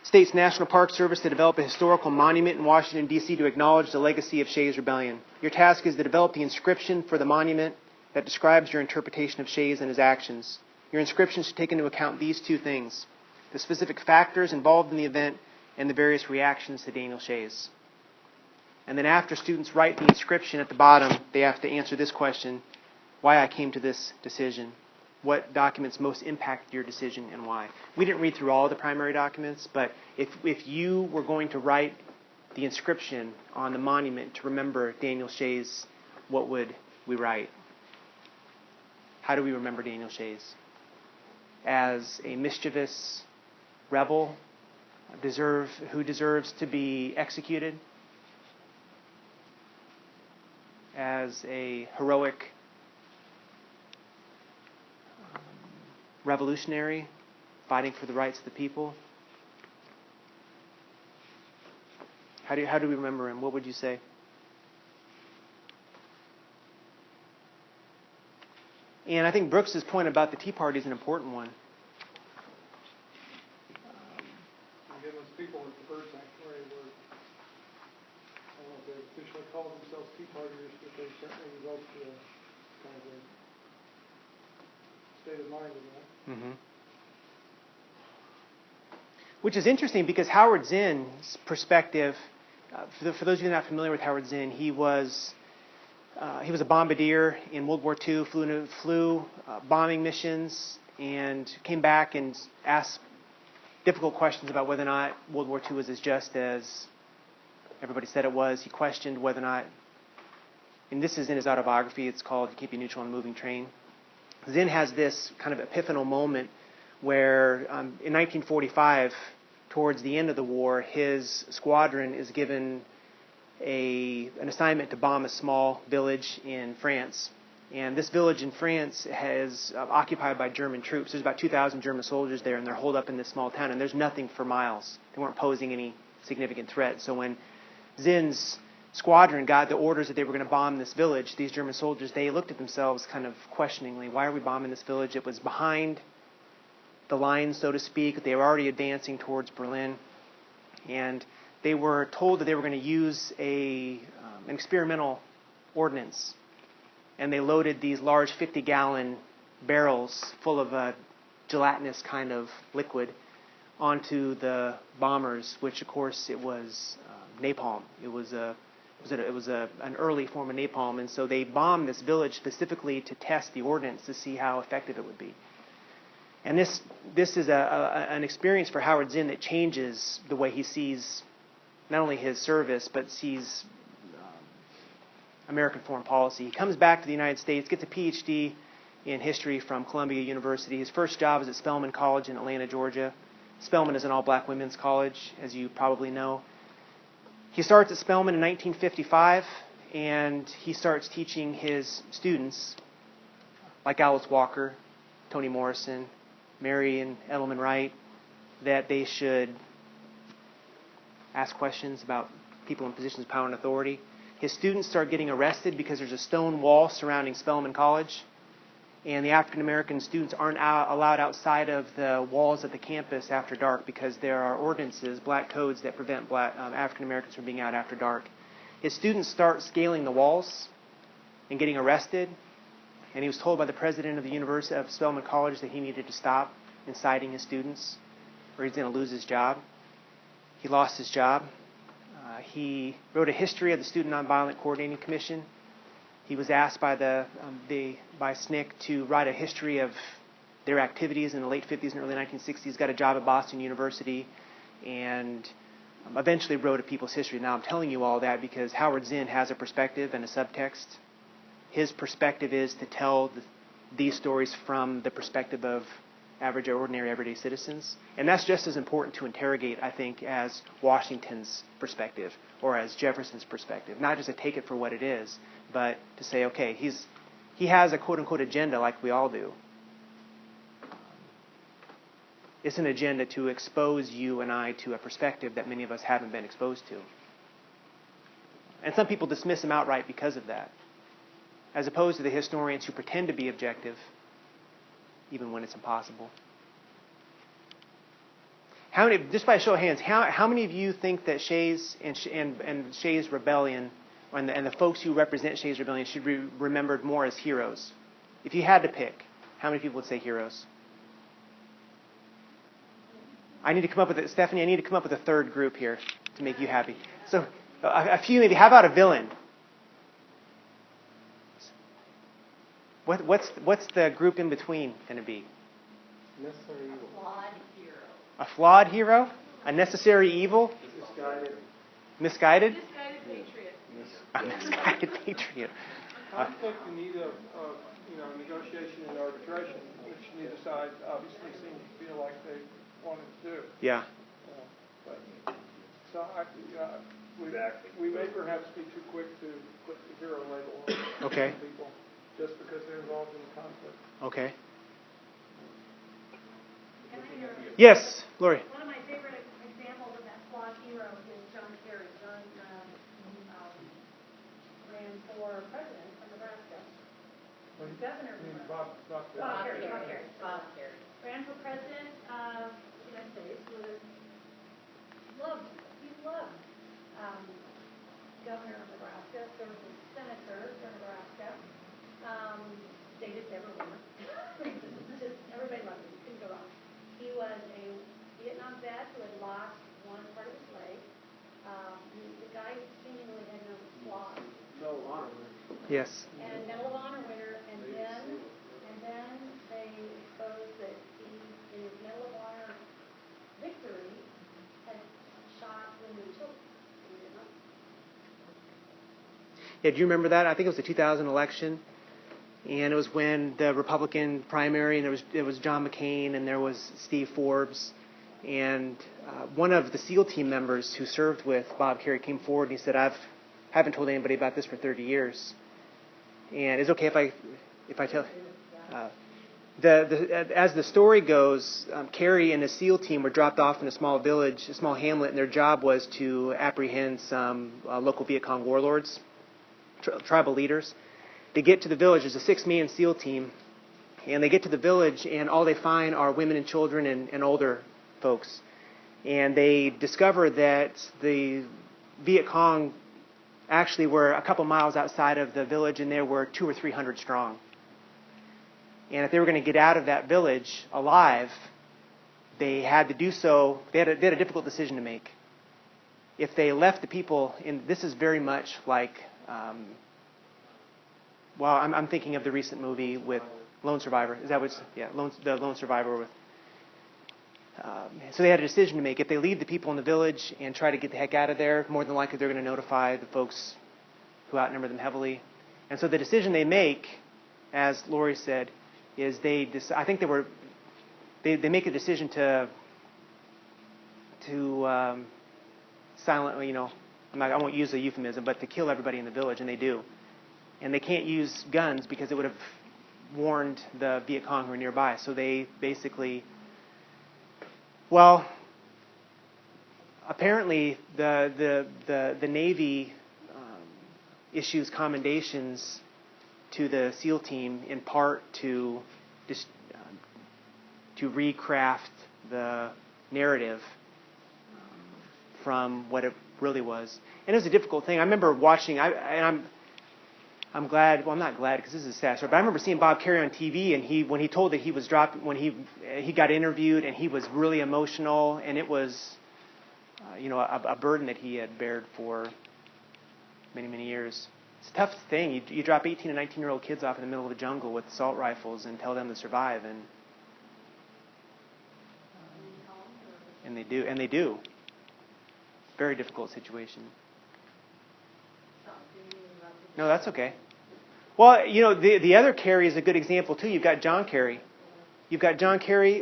Speaker 3: States National Park Service to develop a historical monument in Washington, D.C. to acknowledge the legacy of Shays' rebellion. Your task is to develop the inscription for the monument that describes your interpretation of Shays and his actions. Your inscription should take into account these two things: the specific factors involved in the event and the various reactions to Daniel Shays. And then after students write the inscription at the bottom, they have to answer this question: why I came to this decision. What documents most impacted your decision and why. We didn't read through all the primary documents, but if you were going to write the inscription on the monument to remember Daniel Shays, what would we write? How do we remember Daniel Shays? As a mischievous rebel who deserves to be executed? As a heroic revolutionary fighting for the rights of the people? How do we remember him? What would you say? And I think Brooks's point about the Tea Party is an important one.
Speaker 1: Again, those people at the Bird Sanctuary were, I don't know if they officially called themselves Tea Partiers, but they certainly evoked kind of a state of mind in that.
Speaker 3: Mm-hmm. Which is interesting because Howard Zinn's perspective, for those of you not familiar with Howard Zinn, he was a bombardier in World War II, flew bombing missions, and came back and asked difficult questions about whether or not World War II was as just as everybody said it was. He questioned whether or not, and this is in his autobiography, it's called To Keep You Neutral on a Moving Train. Zinn has this kind of epiphanal moment where in 1945, towards the end of the war, his squadron is given an assignment to bomb a small village in France. And this village in France is occupied by German troops. There's about 2,000 German soldiers there, and they're holed up in this small town, and there's nothing for miles. They weren't posing any significant threat. So when Zinn's squadron got the orders that they were going to bomb this village, these German soldiers, they looked at themselves kind of questioningly. Why are we bombing this village? It was behind the lines, so to speak. They were already advancing towards Berlin. And they were told that they were going to use an experimental ordnance. And they loaded these large 50-gallon barrels full of a gelatinous kind of liquid onto the bombers, which, of course, it was napalm. It was an early form of napalm, and so they bombed this village specifically to test the ordnance to see how effective it would be. And this is an experience for Howard Zinn that changes the way he sees not only his service, but sees American foreign policy. He comes back to the United States, gets a PhD in history from Columbia University. His first job is at Spelman College in Atlanta, Georgia. Spelman is an all-black women's college, as you probably know. He starts at Spelman in 1955, and he starts teaching his students, like Alice Walker, Toni Morrison, Mary and Edelman Wright, that they should ask questions about people in positions of power and authority. His students start getting arrested because there's a stone wall surrounding Spelman College, and the African-American students aren't allowed outside of the walls of the campus after dark because there are ordinances, black codes, that prevent African-Americans from being out after dark. His students start scaling the walls and getting arrested, and he was told by the president of the University of Spelman College that he needed to stop inciting his students or he's going to lose his job. He lost his job. He wrote a history of the Student Nonviolent Coordinating Commission. He was asked by by SNCC to write a history of their activities in the late 50s and early 1960s. Got a job at Boston University, and eventually wrote a people's history. Now I'm telling you all that because Howard Zinn has a perspective and a subtext. His perspective is to tell these stories from the perspective of average, ordinary, everyday citizens. And that's just as important to interrogate, I think, as Washington's perspective or as Jefferson's perspective. Not just to take it for what it is, but to say, okay, he has a quote-unquote agenda like we all do. It's an agenda to expose you and I to a perspective that many of us haven't been exposed to. And some people dismiss him outright because of that, as opposed to the historians who pretend to be objective, even when it's impossible. How many, just by a show of hands, how many of you think that Shays and Shays Rebellion and the folks who represent Shays Rebellion should be remembered more as heroes? If you had to pick, how many people would say heroes? I need to come up with Stephanie, I need to come up with a third group here to make you happy. So a few maybe. How about a villain? What's the group in between going to be?
Speaker 1: Necessary evil.
Speaker 5: Flawed hero.
Speaker 3: A flawed hero? A necessary evil?
Speaker 1: Misguided.
Speaker 3: Misguided?
Speaker 2: Misguided patriot.
Speaker 3: A misguided patriot.
Speaker 1: Conflict in need of negotiation and arbitration, which neither side obviously seems to feel like they wanted to do.
Speaker 3: Yeah.
Speaker 1: We may perhaps be too quick to put the hero label on
Speaker 3: Okay.
Speaker 1: people just because they're involved in the conflict.
Speaker 3: Okay.
Speaker 5: Can I hear?
Speaker 3: Yes, Lori.
Speaker 9: One of my favorite examples of that flawed hero is John Kerry. John ran for president of Nebraska. Governor of Nebraska.
Speaker 1: Bob
Speaker 9: Kerry.
Speaker 5: Bob Kerry.
Speaker 9: Ran for president of the United States. He loved governor of Nebraska. Served as senator for Nebraska. Dated never winner. Just everybody loved him. Couldn't go wrong. He was a Vietnam vet who had lost one part of his leg. The guy seemingly had no flaws.
Speaker 8: No honor.
Speaker 3: Yes.
Speaker 9: And Medal of Honor winner, and then they exposed that he, in his Medal of Honor victory, had shot women and children.
Speaker 3: Yeah, do you remember that? I think it was the 2000 election, and it was when the Republican primary, and there was John McCain, and there was Steve Forbes, and one of the SEAL team members who served with Bob Kerry came forward and he said, haven't told anybody about this for 30 years. And it's okay if I tell. As the story goes, Carrie and the SEAL team were dropped off in a small village, a small hamlet, and their job was to apprehend some local Viet Cong warlords, tribal leaders. They get to the village. There's a 6-man SEAL team, and they get to the village, and all they find are women and children and older folks. And they discover that the Viet Cong actually were a couple miles outside of the village, and there were 200 or 300 strong. And if they were going to get out of that village alive, they had to do so. They had a difficult decision to make. If they left the people, and this is very much like, I'm thinking of the recent movie with Lone Survivor. Is that what's, yeah, the Lone Survivor with. So they had a decision to make. If they leave the people in the village and try to get the heck out of there, more than likely they're going to notify the folks who outnumber them heavily. And so the decision they make, as Lori said, is they make a decision to silently, I won't use a euphemism, but to kill everybody in the village, and they do. And they can't use guns because it would have warned the Viet Cong who are nearby. So they basically, apparently the Navy issues commendations to the SEAL team in part to recraft the narrative from what it really was. And it was a difficult thing. I remember watching, I'm glad, well, I'm not glad because this is a sad story, but I remember seeing Bob Carey on TV, and when he told that he was dropped, when he got interviewed, and he was really emotional, and it was, a burden that he had bared for many, many years. It's a tough thing. You drop 18 and 19-year-old kids off in the middle of the jungle with assault rifles and tell them to survive, and they do. Very difficult situation. No, that's okay. Well, the other Carey is a good example too. You've got John Kerry.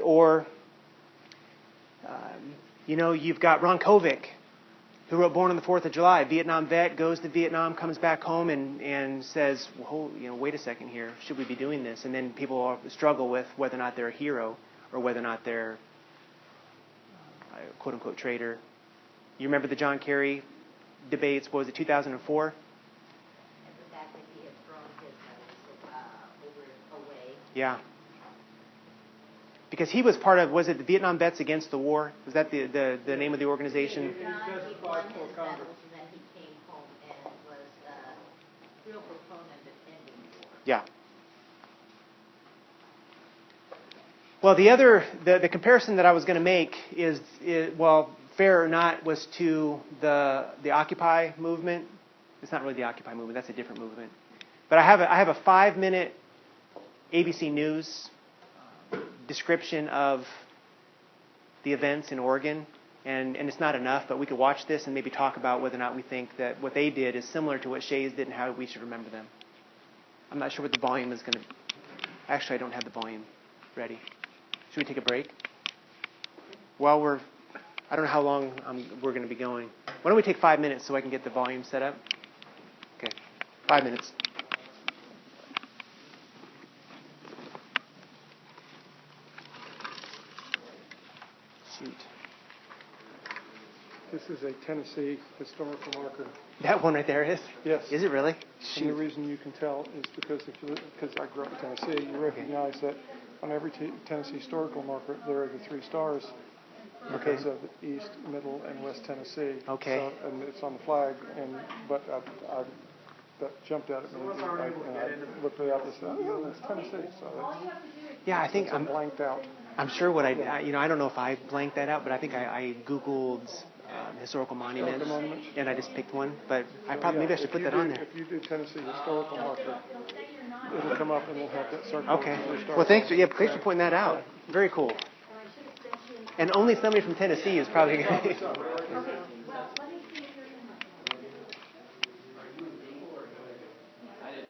Speaker 3: Or you've got Ron Kovic, who wrote Born on the 4th of July. Vietnam vet, goes to Vietnam, comes back home and says, well, wait a second here. Should we be doing this? And then people struggle with whether or not they're a hero or whether or not they're a quote-unquote traitor. You remember the John Kerry debates, what was it, 2004?
Speaker 5: And the fact that he had thrown his away.
Speaker 3: Yeah. Because he was part of, was it the Vietnam Vets Against the War? Was that the name of the organization?
Speaker 5: He won his battles, and then he came home and was a real proponent of ending the war.
Speaker 3: Yeah. Well, the comparison that I was going to make is, fair or not, was to the Occupy movement. It's not really the Occupy movement. That's a different movement. But I have a 5-minute ABC News description of the events in Oregon, and it's not enough, but we could watch this and maybe talk about whether or not we think that what they did is similar to what Shays did and how we should remember them. I'm not sure what the volume is going to... Actually, I don't have the volume ready. Should we take a break? Well, I don't know how long we're going to be going. Why don't we take 5 minutes so I can get the volume set up? Okay, 5 minutes. Shoot.
Speaker 1: This is a Tennessee historical marker.
Speaker 3: That one right there is?
Speaker 1: Yes.
Speaker 3: Is it really?
Speaker 1: And the reason you can tell is because I grew up in Tennessee, you recognize that on every Tennessee historical marker there are the 3 stars because of East, Middle, and West Tennessee.
Speaker 3: Okay.
Speaker 1: So, and it's on the flag, but that jumped out at me, and I looked it up and said, oh, that's Tennessee. So
Speaker 3: yeah, I think
Speaker 1: I'm blanked out.
Speaker 3: I'm sure what I don't know if I blanked that out, but I think I Googled historical monuments, and I just picked one. But maybe I should put that on there.
Speaker 1: If you do Tennessee historical marker, it'll come up and we'll have that circle.
Speaker 3: Okay. Well, thanks for pointing that out. Very cool. And only somebody from Tennessee is probably going to...